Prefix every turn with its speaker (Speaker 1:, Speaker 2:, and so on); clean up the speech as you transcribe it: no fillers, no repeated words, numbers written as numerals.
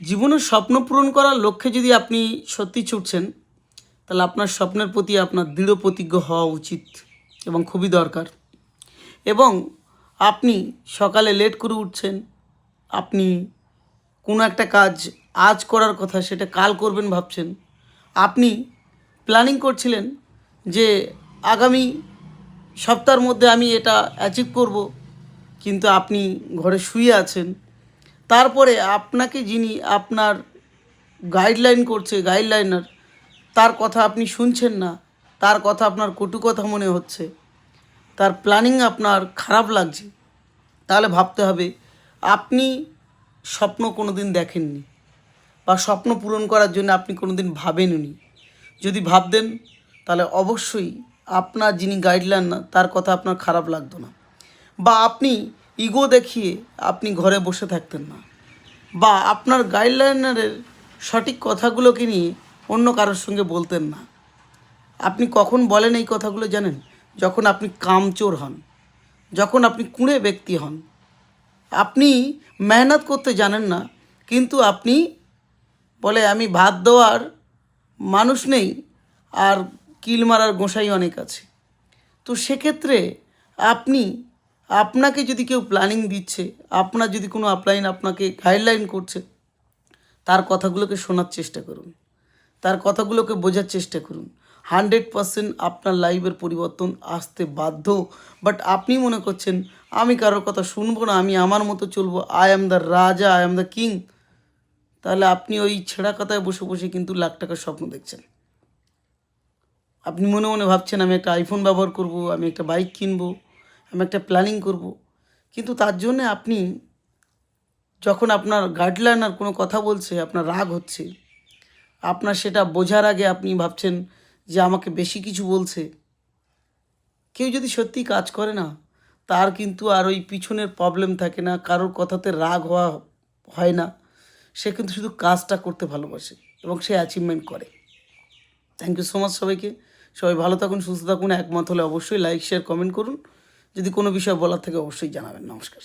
Speaker 1: জীবনের স্বপ্ন পূরণ করার লক্ষ্যে যদি আপনি সত্যি ছুটছেন, তাহলে আপনার স্বপ্নের প্রতি আপনার দৃঢ় প্রতিজ্ঞ হওয়া উচিত এবং খুবই দরকার। এবং আপনি সকালে লেট করে উঠছেন, আপনি কোনো একটা কাজ আজ করার কথা সেটা কাল করবেন ভাবছেন, আপনি প্ল্যানিং করছিলেন যে আগামী সপ্তাহের মধ্যে আমি এটা অ্যাচিভ করব, কিন্তু আপনি ঘরে শুয়ে আছেন। তারপরে আপনাকে যিনি আপনার গাইডলাইন করছে, গাইডলাইনার, তার কথা আপনি শুনছেন না, তার কথা আপনার কটু কথা মনে হচ্ছে, তার প্ল্যানিং আপনার খারাপ লাগছে, তাহলে ভাবতে হবে আপনি স্বপ্ন কোনো দিন দেখেননি বা স্বপ্ন পূরণ করার জন্য আপনি কোনো দিন ভাবেননি। যদি ভাবতেন তাহলে অবশ্যই আপনার যিনি গাইডলাইন না তার কথা আপনার খারাপ লাগতো না, বা আপনি ইগো দেখিয়ে আপনি ঘরে বসে থাকতেন না, বা আপনার গাইডলাইনারের সঠিক কথাগুলোকে নিয়ে অন্য কারোর সঙ্গে বলতেন না। আপনি কখন বলেন এই কথাগুলো জানেন? যখন আপনি কামচোর হন, যখন আপনি কুঁড়ে ব্যক্তি হন, আপনি মেহনত করতে জানেন না, কিন্তু আপনি বলে আমি ভাত দেওয়ার মানুষ নেই আর কিল মারার গোঁসাই অনেক আছে। তো সেক্ষেত্রে আপনি, আপনাকে যদি কেউ প্ল্যানিং দিচ্ছে, আপনার যদি কোনো আপলাইন আপনাকে গাইডলাইন করছে, তার কথাগুলোকে শোনার চেষ্টা করুন, তার কথাগুলোকে বোঝার চেষ্টা করুন। 100% আপনার লাইফের পরিবর্তন আসতে বাধ্য। বাট আপনি মনে করছেন আমি কারোর কথা শুনবো না, আমি আমার মতো চলবো, আই অ্যাম দ্য রাজা, আই অ্যাম দ্য কিং। তাহলে আপনি ওই ছেঁড়া কথায় বসে বসে কিন্তু লাখ টাকার স্বপ্ন দেখছেন। আপনি মনে মনে ভাবছেন আমি একটা আইফোন ব্যবহার করব, আমি একটা বাইক কিনবো, আমি একটা প্ল্যানিং করব, কিন্তু তার জন্যে আপনি যখন আপনার গাইডলাইনার কোনো কথা বলছে আপনার রাগ হচ্ছে, আপনার সেটা বোঝার আগে আপনি ভাবছেন যে আমাকে বেশি কিছু বলছে। কেউ যদি সত্যিই কাজ করে না, তার কিন্তু আর ওই পিছনের প্রবলেম থাকে না, কারোর কথাতে রাগ হওয়া হয় না। সে কিন্তু শুধু কাজটা করতে ভালোবাসে এবং সে অ্যাচিভমেন্ট করে। থ্যাংক ইউ সো মাচ সবাইকে। সবাই ভালো থাকুন, সুস্থ থাকুন। একমত হলে অবশ্যই লাইক, শেয়ার, কমেন্ট করুন। যদি কোনো বিষয় বলার থাকে অবশ্যই জানাবেন। নমস্কার।